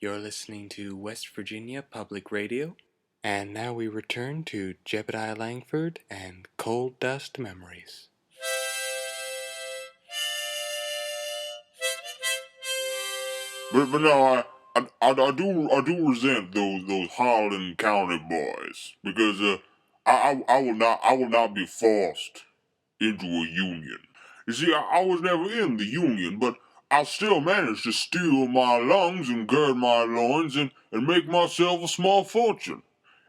You're listening to West Virginia Public Radio, and now we return to Jebediah Langford and Coal Dust Memories. But no, I do resent those Harlan County boys because I will not be forced into a union. You see, I was never in the union, but I still managed to steel my lungs and gird my loins and make myself a small fortune.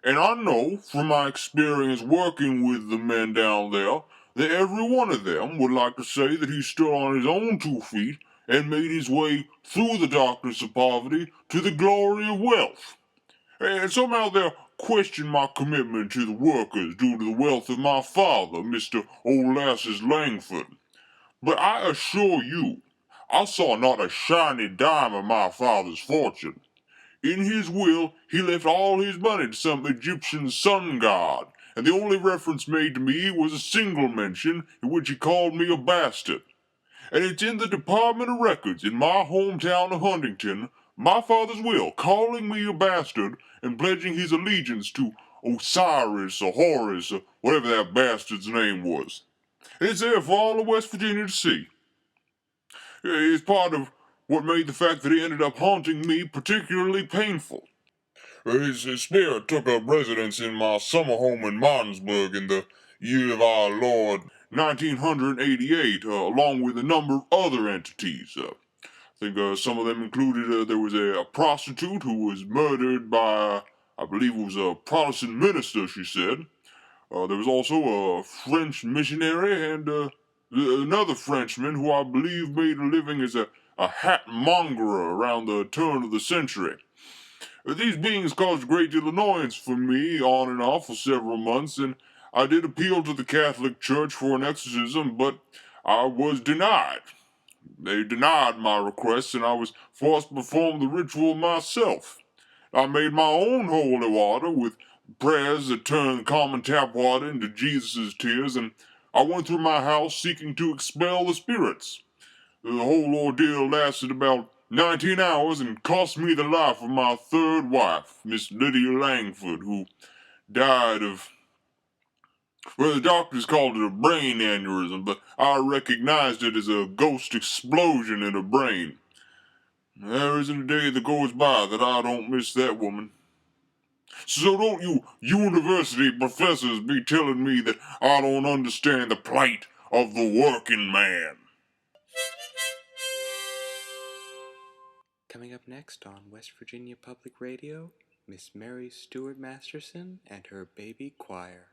And I know from my experience working with the men down there that every one of them would like to say that he stood on his own 2 feet and made his way through the darkness of poverty to the glory of wealth. And somehow they'll question my commitment to the workers due to the wealth of my father, Mr. Olasses Langford. But I assure you, I saw not a shiny dime of my father's fortune. In his will, he left all his money to some Egyptian sun god, and the only reference made to me was a single mention in which he called me a bastard. And it's in the Department of Records in my hometown of Huntington, my father's will, calling me a bastard and pledging his allegiance to Osiris or Horus or whatever that bastard's name was. And it's there for all of West Virginia to see. It's part of what made the fact that he ended up haunting me particularly painful. His spirit took up residence in my summer home in Martinsburg in the year of our Lord 1988, along with a number of other entities. I think some of them included there was a prostitute who was murdered by, I believe it was a Protestant minister, she said. There was also a French missionary and another Frenchman who I believe made a living as a hat mongerer around the turn of the century. These beings caused a great deal of annoyance for me on and off for several months, and I did appeal to the Catholic Church for an exorcism, but I was denied. They denied my request, and I was forced to perform the ritual myself. I made my own holy water with prayers that turned common tap water into Jesus' tears, and I went through my house seeking to expel the spirits. The whole ordeal lasted about 19 hours and cost me the life of my third wife, Miss Lydia Langford, who died of, well, the doctors called it a brain aneurysm, but I recognized it as a ghost explosion in her brain. There isn't a day that goes by that I don't miss that woman. So don't you university professors be telling me that I don't understand the plight of the working man. Coming up next on West Virginia Public Radio, Miss Mary Stewart Masterson and her baby choir.